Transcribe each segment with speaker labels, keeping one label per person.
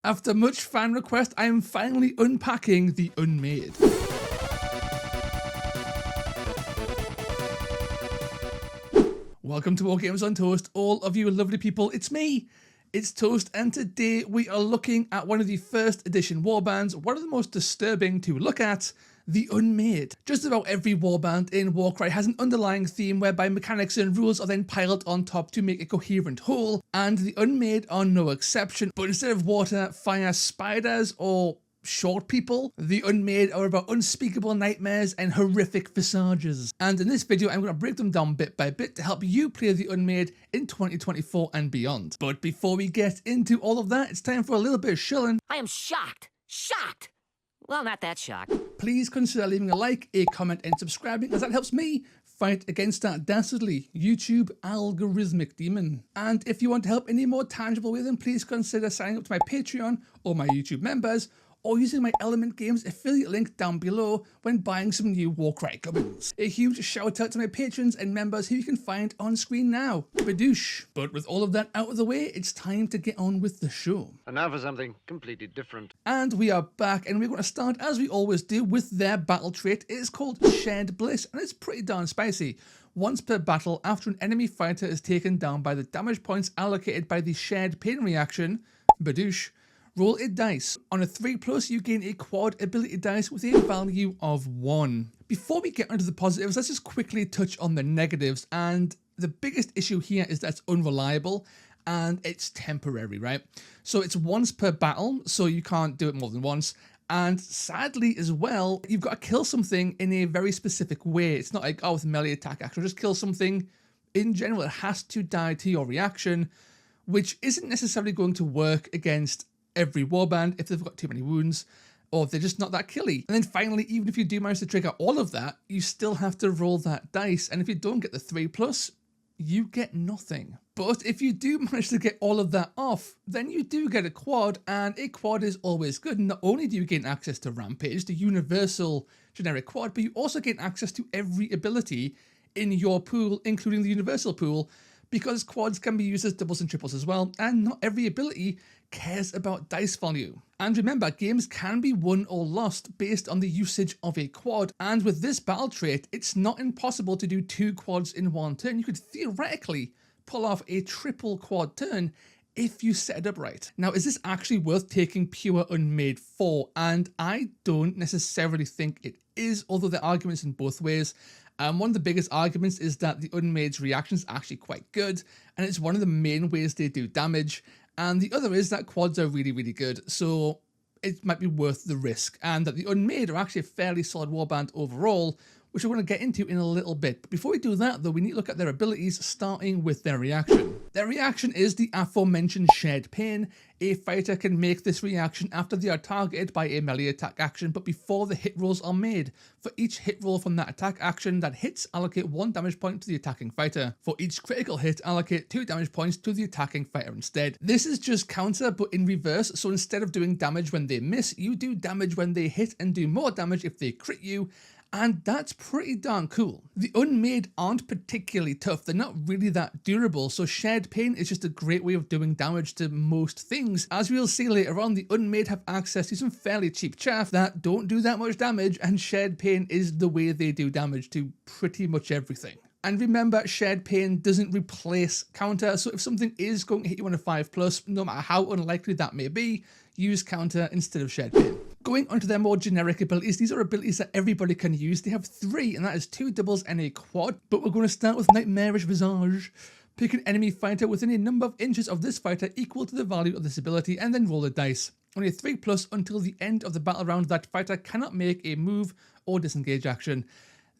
Speaker 1: After much fan request, I am finally unpacking the UNMADE. Welcome to All Games on Toast, all of you lovely people. It's me, it's Toast, and today we are looking at one of the first edition warbands, one of the most disturbing to look at, the UNMADE. Just about every warband in Warcry has an underlying theme whereby mechanics and rules are then piled on top to make a coherent whole, and the UNMADE are no exception. But instead of water, fire, spiders, or short people, the UNMADE are about unspeakable nightmares and horrific visages. And in this video, I'm going to break them down bit by bit to help you play the UNMADE in 2024 and beyond. But before we get into all of that, it's time for a little bit of shilling.
Speaker 2: I am shocked. Shocked. Well, not that shocked.
Speaker 1: Please consider leaving a like, a comment, and subscribing, as that helps me fight against that dastardly YouTube algorithmic demon. And if you want to help in a more tangible way, then please consider signing up to my Patreon or my YouTube members, or using my Element Games affiliate link down below when buying some new Warcry gubbins. A huge shout out to my patrons and members who you can find on screen now. Badoosh. But with all of that out of the way, it's time to get on with the show.
Speaker 3: And now for something completely different.
Speaker 1: And we are back, and we're going to start, as we always do, with their battle trait. It is called Shared Bliss, and it's pretty darn spicy. Once per battle, after an enemy fighter is taken down by the damage points allocated by the Shared Pain reaction, badoosh, roll a dice. On a 3+, you gain a quad ability dice with a value of 1. Before we get onto the positives, let's just quickly touch on the negatives. And the biggest issue here is that it's unreliable and it's temporary, right? So it's once per battle, so you can't do it more than once. And sadly as well, you've got to kill something in a very specific way. It's not like, oh, with melee attack action, just kill something. In general, it has to die to your reaction, which isn't necessarily going to work against every warband if they've got too many wounds, or they're just not that killy. And then finally, even if you do manage to trigger all of that, you still have to roll that dice, and if you don't get the 3+, you get nothing. But if you do manage to get all of that off, then you do get a quad, and a quad is always good. Not only do you gain access to Rampage, the universal generic quad, but you also gain access to every ability in your pool, including the universal pool, because quads can be used as doubles and triples as well, and not every ability cares about dice value. And remember, games can be won or lost based on the usage of a quad, and with this battle trait, it's not impossible to do 2 quads in one turn. You could theoretically pull off a triple quad turn if you set it up right. Now, is this actually worth taking pure UNMADE for? And I don't necessarily think it is, although there are arguments in both ways. One of the biggest arguments is that the UNMADE's reaction is actually quite good, and it's one of the main ways they do damage. And the other is that quads are really, really good, so it might be worth the risk. And that the UNMADE are actually a fairly solid warband overall, which we're going to get into in a little bit. But before we do that, though, we need to look at their abilities, starting with their reaction. Their reaction is the aforementioned Shared Pain. A fighter can make this reaction after they are targeted by a melee attack action, but before the hit rolls are made. For each hit roll from that attack action that hits, allocate 1 damage point to the attacking fighter. For each critical hit, allocate 2 damage points to the attacking fighter instead. This is just counter, but in reverse, so instead of doing damage when they miss, you do damage when they hit and do more damage if they crit you. And that's pretty darn cool. The UNMADE aren't particularly tough, they're not really that durable, so Shared Pain is just a great way of doing damage to most things. As we'll see later on, the UNMADE have access to some fairly cheap chaff that don't do that much damage, and Shared Pain is the way they do damage to pretty much everything. And remember, Shared Pain doesn't replace counter, so if something is going to hit you on a 5+, no matter how unlikely that may be, use counter instead of Shared Pain. Going on to their more generic abilities, these are abilities that everybody can use. They have 3, and that is 2 doubles and a quad, but we're going to start with Nightmarish Visage. Pick an enemy fighter within a number of inches of this fighter equal to the value of this ability, and then roll a dice. On a 3+, until the end of the battle round, that fighter cannot make a move or disengage action.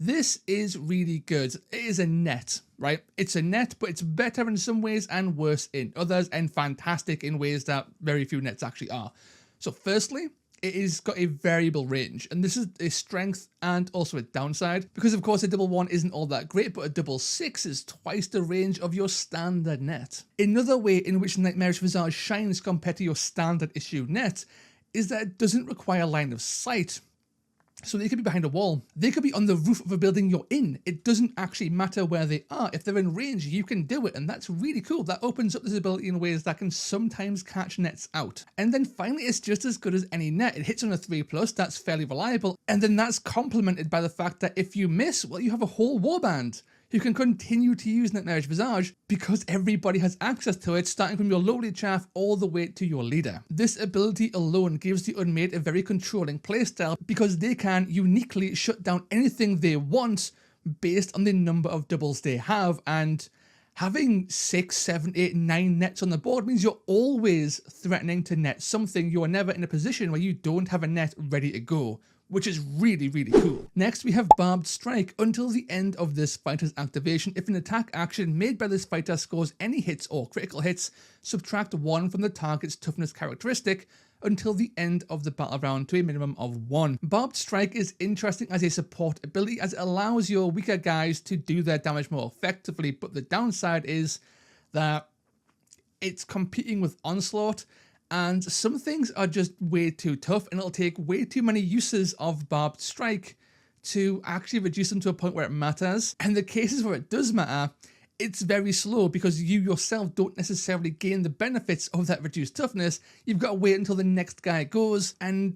Speaker 1: This is really good. It is a net, right? It's a net, but it's better in some ways and worse in others, and fantastic in ways that very few nets actually are. So firstly, it has got a variable range, and this is a strength and also a downside, because of course a double 1 isn't all that great, but a double 6 is twice the range of your standard net. Another way in which Nightmarish Visage shines compared to your standard issue net is that it doesn't require line of sight. So they could be behind a wall. They could be on the roof of a building you're in. It doesn't actually matter where they are. If they're in range, you can do it. And that's really cool. That opens up this ability in ways that can sometimes catch nets out. And then finally, it's just as good as any net. It hits on a 3+, that's fairly reliable. And then that's complemented by the fact that if you miss, well, you have a whole warband who can continue to use Nightmarish Visage because everybody has access to it, starting from your lowly chaff all the way to your leader. This ability alone gives the UNMADE a very controlling playstyle because they can uniquely shut down anything they want based on the number of doubles they have, and having 6, 7, 8, 9 nets on the board means you're always threatening to net something. You are never in a position where you don't have a net ready to go, which is really, really cool. Next, we have Barbed Strike. Until the end of this fighter's activation, if an attack action made by this fighter scores any hits or critical hits, subtract 1 from the target's toughness characteristic until the end of the battle round to a minimum of 1. Barbed Strike is interesting as a support ability as it allows your weaker guys to do their damage more effectively, but the downside is that it's competing with Onslaught, and some things are just way too tough, and it'll take way too many uses of Barbed Strike to actually reduce them to a point where it matters. And the cases where it does matter, it's very slow because you yourself don't necessarily gain the benefits of that reduced toughness. You've got to wait until the next guy goes, and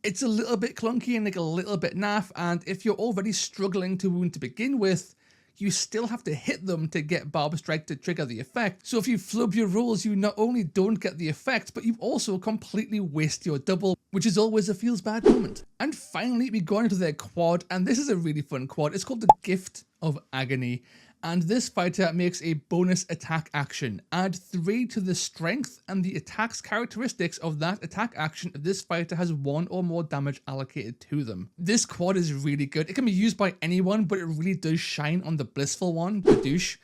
Speaker 1: it's a little bit clunky and like a little bit naff. And if you're already struggling to wound to begin with, you still have to hit them to get Barbed Strike to trigger the effect. So if you flub your rolls, you not only don't get the effect, but you also completely waste your double, which is always a feels bad moment. And finally, we go into their quad, and this is a really fun quad. It's called the Gift of Agony. And this fighter makes a bonus attack action. Add 3 to the strength and the attack's characteristics of that attack action if this fighter has 1 or more damage allocated to them. This quad is really good. It can be used by anyone, but it really does shine on the Blissful one, the douche,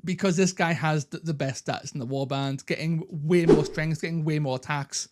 Speaker 1: because this guy has the best stats in the warband, getting way more strength, getting way more attacks.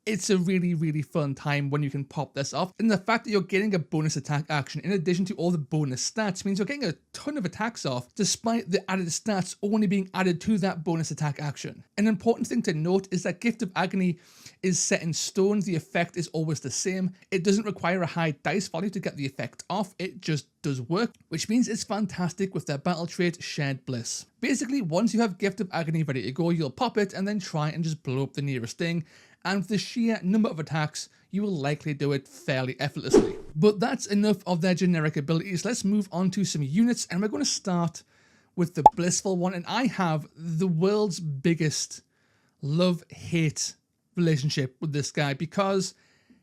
Speaker 1: It's a really, really fun time when you can pop this off. And the fact that you're getting a bonus attack action in addition to all the bonus stats means you're getting a ton of attacks off despite the added stats only being added to that bonus attack action. An important thing to note is that Gift of Agony is set in stone. The effect is always the same. It doesn't require a high dice value to get the effect off. It just does work, which means it's fantastic with their battle trait Shared Bliss. Basically, once you have Gift of Agony ready to go, you'll pop it and then try and just blow up the nearest thing. And with the sheer number of attacks, you will likely do it fairly effortlessly. But that's enough of their generic abilities. Let's move on to some units, and we're going to start with the Blissful one. And I have the world's biggest love-hate relationship with this guy because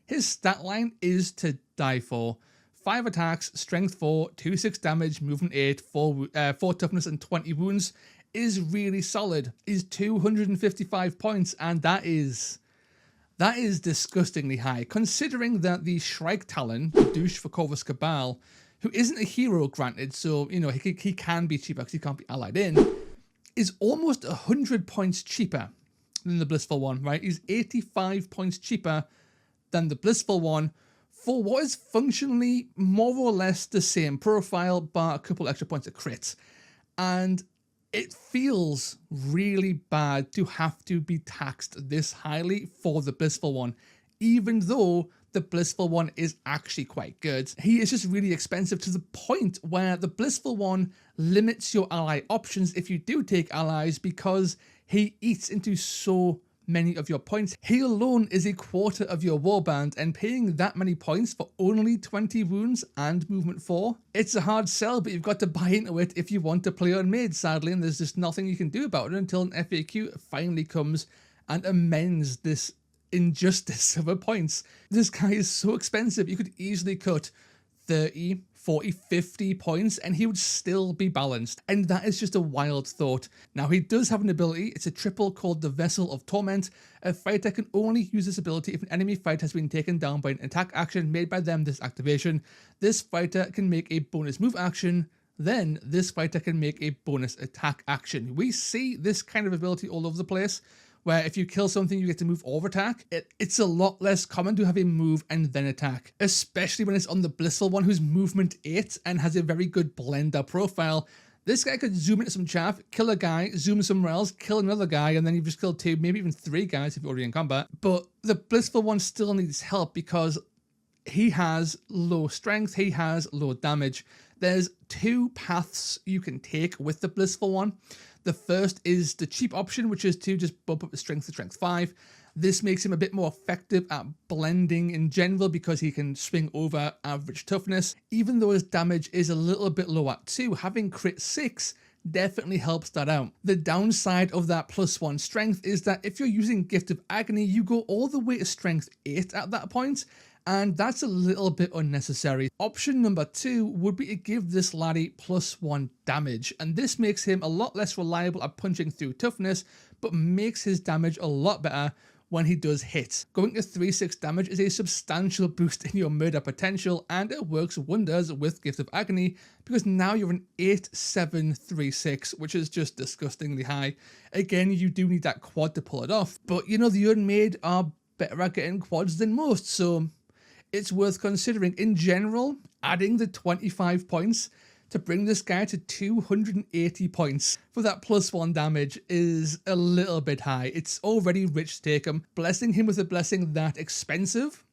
Speaker 1: his stat line is to die for. 5 attacks, strength 4, 2/6 damage, movement 8, 4 toughness, and 20 wounds is really solid. Is 255 points, and that is disgustingly high, considering that the Shrike Talon, the douche for Corvus Cabal, who isn't a hero granted, so, you know, he can be cheaper because he can't be allied in, is almost 100 points cheaper than the Blissful one, right? He's 85 points cheaper than the Blissful one for what is functionally more or less the same profile, but a couple extra points of crits. And it feels really bad to have to be taxed this highly for the Blissful one, even though the Blissful one is actually quite good. He is just really expensive to the point where the Blissful one limits your ally options if you do take allies because he eats into so many of your points. He alone is a quarter of your warband, and paying that many points for only 20 wounds and movement 4, it's a hard sell, but you've got to buy into it if you want to play UNMADE, sadly, and there's just nothing you can do about it until an FAQ finally comes and amends this injustice of a points. This guy is so expensive, you could easily cut 30, 40, 50 points and he would still be balanced. And that is just a wild thought. Now, he does have an ability. It's a triple called the Vessel of Torment. A fighter can only use this ability if an enemy fighter has been taken down by an attack action made by them this activation. This fighter can make a bonus move action. Then this fighter can make a bonus attack action. We see this kind of ability all over the place, where if you kill something, you get to move or attack. It's a lot less common to have a move and then attack, especially when it's on the Blissful one, who's movement 8 and has a very good blender profile. This guy could zoom into some chaff, kill a guy, zoom somewhere else, kill another guy, and then you've just killed 2, maybe even 3 guys if you're already in combat. But the Blissful one still needs help because he has low strength, he has low damage. There's two paths you can take with the Blissful one. The first is the cheap option, which is to just bump up the strength to strength 5. This makes him a bit more effective at blending in general because he can swing over average toughness. Even though his damage is a little bit low at 2, having crit 6 definitely helps that out. The downside of that +1 strength is that if you're using Gift of Agony, you go all the way to strength 8 at that point, and that's a little bit unnecessary. Option number 2 would be to give this laddie +1 damage, and this makes him a lot less reliable at punching through toughness, but makes his damage a lot better when he does hit. Going to 3/6 damage is a substantial boost in your murder potential, and it works wonders with Gift of Agony because now you're an 8/7/3/6, which is just disgustingly high. Again, you do need that quad to pull it off, but you know, the Unmade are better at getting quads than most, so it's worth considering. In general, adding the 25 points to bring this guy to 280 points for that +1 damage is a little bit high. It's already rich to take him. Blessing him with a blessing that expensive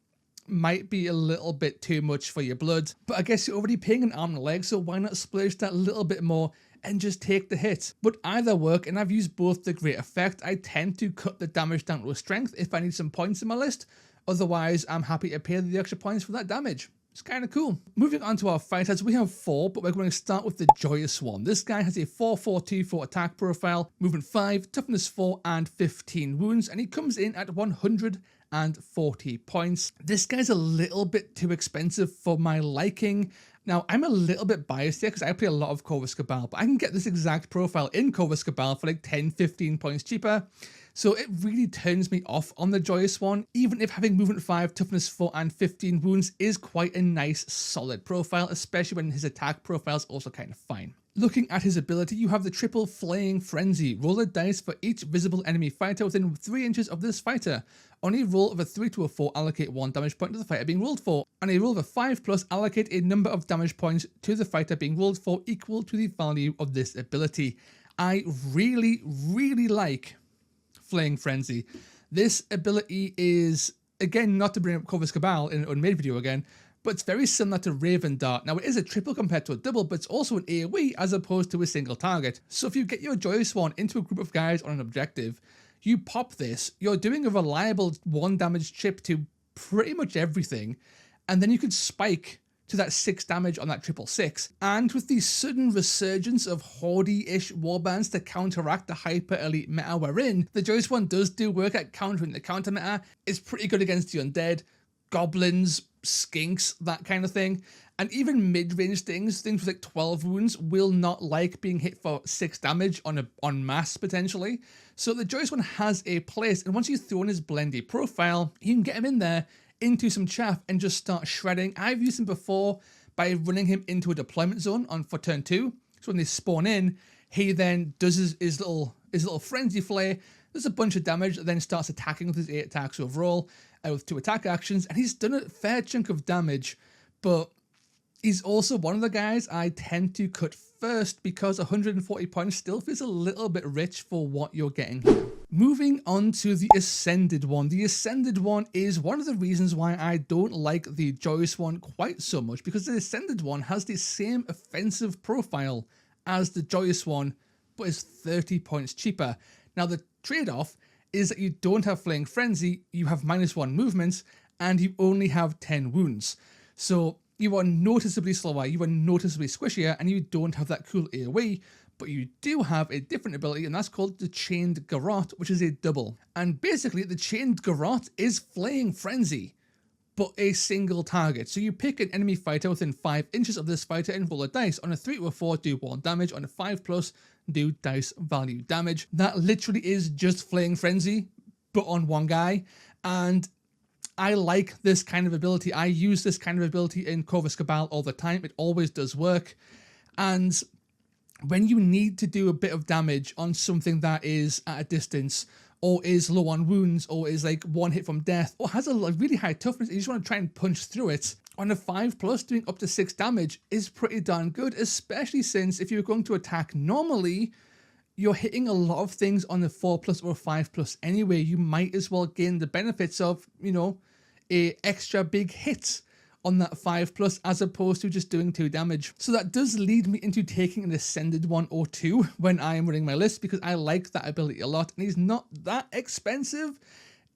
Speaker 1: might be a little bit too much for your blood, but I guess you're already paying an arm and a leg, so why not splurge that little bit more and just take the hit? But either work, and I've used both to great effect. I tend to cut the damage down to a strength if I need some points in my list. Otherwise, I'm happy to pay the extra points for that damage. It's kind of cool. Moving on to our fighters, we have 4, but we're going to start with the Joyous one. This guy has a 4/4/2/4 attack profile, movement 5, toughness 4, and 15 wounds, and he comes in at 140 points. This guy's a little bit too expensive for my liking. Now, I'm a little bit biased here because I play a lot of Corvus Cabal, but I can get this exact profile in Corvus Cabal for like 10-15 points cheaper. So it really turns me off on the Joyous one, even if having movement 5, toughness 4, and 15 wounds is quite a nice, solid profile, especially when his attack profile is also kind of fine. Looking at his ability, you have the triple Flaying Frenzy. Roll a dice for each visible enemy fighter within 3 inches of this fighter. On a roll of a 3 to a 4, allocate 1 damage point to the fighter being rolled for. On a roll of a 5+, allocate a number of damage points to the fighter being rolled for equal to the value of this ability. I really, really like Flaying Frenzy. This ability is, again, not to bring up Corvus Cabal in an Unmade video again, but it's very similar to Raven Dart. Now, it is a triple compared to a double, but it's also an AoE as opposed to a single target. So if you get your Joyous one into a group of guys on an objective, you pop this, you're doing a reliable 1 damage chip to pretty much everything, and then you could spike to that 6 damage on that 666. And with the sudden resurgence of Horde-ish warbands to counteract the hyper elite meta we're in, the Joyous one does do work at countering the counter meta. It's pretty good against the undead, goblins, skinks, that kind of thing. And even mid-range things with like 12 wounds will not like being hit for 6 damage on mass potentially. So the Joyous one has a place, and once you throw in his blendy profile, you can get him in there into some chaff and just start shredding. I've used him before by running him into a deployment zone for turn 2. So when they spawn in, he then does his little frenzy flare, does a bunch of damage, then starts attacking with his 8 attacks overall with 2 attack actions, and he's done a fair chunk of damage, but he's also one of the guys I tend to cut first because 140 points still feels a little bit rich for what you're getting here. Moving on to the Ascended one. The Ascended one is one of the reasons why I don't like the Joyous one quite so much, because the Ascended one has the same offensive profile as the Joyous one, but is 30 points cheaper. Now, the trade-off is that you don't have Flaying Frenzy, you have -1 movement, and you only have 10 wounds. So you are noticeably slower, you are noticeably squishier, and you don't have that cool AoE, but you do have a different ability, and that's called the Chained Garrote, which is a double. And basically, the Chained Garrote is Flaying Frenzy, but a single target. So you pick an enemy fighter within 5 inches of this fighter and roll a dice. On a 3 to a 4, do 1 damage. On a 5+, do dice value damage. That literally is just Flaying Frenzy, but on one guy. And I like this kind of ability. I use this kind of ability in Corvus Cabal all the time. It always does work. And when you need to do a bit of damage on something that is at a distance, or is low on wounds, or is like 1 hit from death, or has a really high toughness, and you just want to try and punch through it, on a 5+, doing up to 6 damage is pretty darn good, especially since if you're going to attack normally, you're hitting a lot of things on the 4+ or 5+ anyway. You might as well gain the benefits of, you know, a extra big hit on that 5+ as opposed to just doing 2 damage. So that does lead me into taking an Ascended one or two when I am running my list, because I like that ability a lot, and he's not that expensive,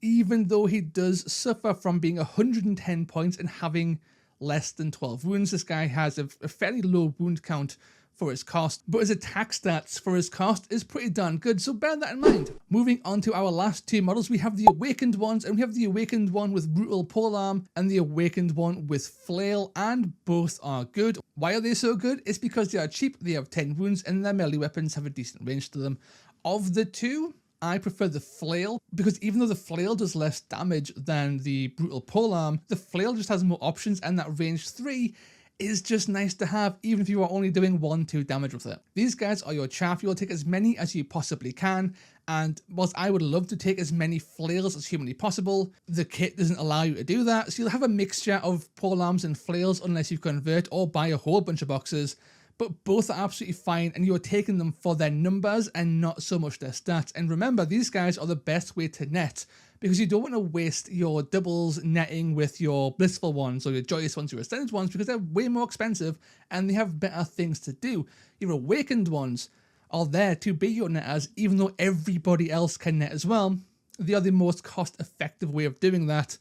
Speaker 1: even though he does suffer from being 110 points and having less than 12 wounds. This guy has a fairly low wound count for his cost, but his attack stats for his cost is pretty darn good, so bear that in mind. Moving on to our last 2 models, we have the Awakened ones, and we have the Awakened one with Brutal Polearm and the Awakened one with Flail, and both are good. Why are they so good? It's because they are cheap, they have 10 wounds, and their melee weapons have a decent range to them. Of the two, I prefer the Flail, because even though the Flail does less damage than the Brutal Polearm, the Flail just has more options, and that range 3 is just nice to have, even if you are only doing 1-2 damage with it. These guys are your chaff. You'll take as many as you possibly can, and whilst I would love to take as many flails as humanly possible, the kit doesn't allow you to do that, so you'll have a mixture of polearms and flails unless you convert or buy a whole bunch of boxes. But both are absolutely fine, and you're taking them for their numbers and not so much their stats. And remember, these guys are the best way to net, because you don't want to waste your doubles netting with your Blissful ones or your Joyous ones or your Ascended ones, because they're way more expensive and they have better things to do. Your Awakened ones are there to be your netters, even though everybody else can net as well. They are the most cost-effective way of doing that,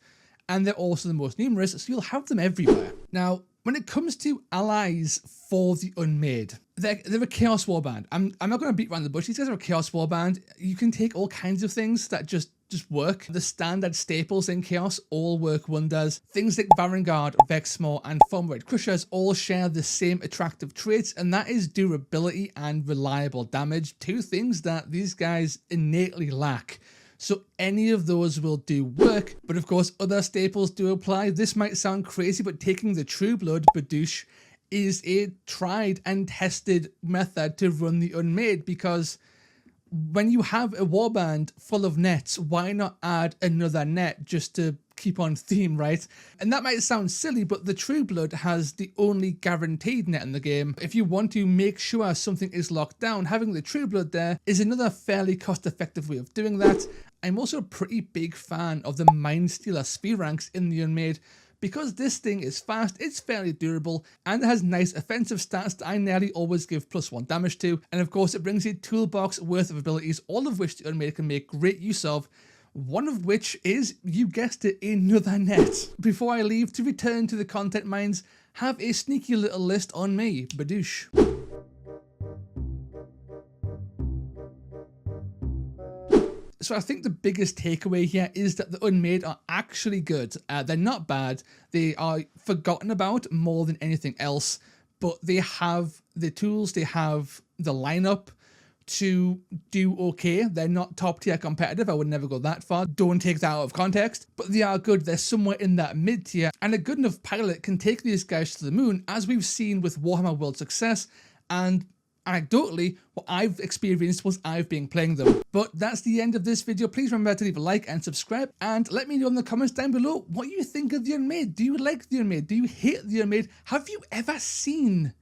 Speaker 1: and they're also the most numerous, so you'll have them everywhere. Now, when it comes to allies for the Unmade, they're a Chaos Warband. I'm not going to beat around the bush. These guys are a Chaos Warband. You can take all kinds of things that just work. The standard staples in Chaos all work wonders. Things like Varangard, Vexmore, and Foam-Red Crushers all share the same attractive traits, and that is durability and reliable damage, 2 things that these guys innately lack. So any of those will do work, but of course other staples do apply. This might sound crazy, but taking the Trueblood Badoosh is a tried and tested method to run the Unmade, because when you have a warband full of nets, why not add another net just to keep on theme, right? And that might sound silly, but the Trueblood has the only guaranteed net in the game. If you want to make sure something is locked down, having the Trueblood there is another fairly cost-effective way of doing that. I'm also a pretty big fan of the Mindstealer Sphere ranks in the Unmade, because this thing is fast, it's fairly durable, and it has nice offensive stats that I nearly always give +1 damage to, and of course it brings a toolbox worth of abilities, all of which the Unmade can make great use of, one of which is, you guessed it, another net. Before I leave to return to the content mines, have a sneaky little list on me, Badoosh. So I think the biggest takeaway here is that the Unmade are actually good. They're not bad. They are forgotten about more than anything else, but they have the tools, they have the lineup to do okay. They're not top tier competitive. I would never go that far. Don't take that out of context, but they are good. They're somewhere in that mid tier, and a good enough pilot can take these guys to the moon, as we've seen with Warhammer World Success, and anecdotally, what I've experienced was I've been playing them. But that's the end of this video. Please remember to leave a like and subscribe, and let me know in the comments down below what you think of the Unmade. Do you like the Unmade? Do you hate the Unmade? Have you ever seen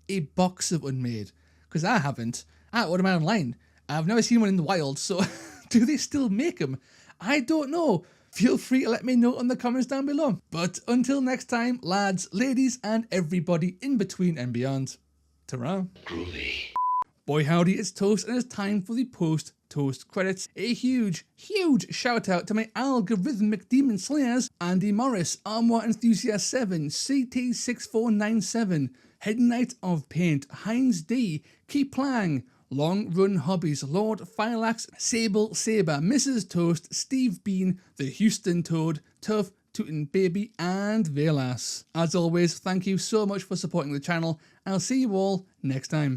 Speaker 1: a box of Unmade? Because I haven't. I ordered mine online. I've never seen one in the wild, so do they still make them? I don't know. Feel free to let me know in the comments down below. But until next time, lads, ladies, and everybody in between and beyond, ta-ra.
Speaker 3: Groovy.
Speaker 1: Boy howdy, it's Toast, and it's time for the post-Toast credits. A huge, huge shout out to my algorithmic demon slayers, Andy Morris, Armour Enthusiast 7, CT6497, Head Knight of Paint, Heinz D, Keep Lang, Long Run Hobbies, Lord Filax, Sable Saber, Mrs. Toast, Steve Bean, The Houston Toad, Tough Tootin' Baby, and Velas. As always, thank you so much for supporting the channel. I'll see you all next time.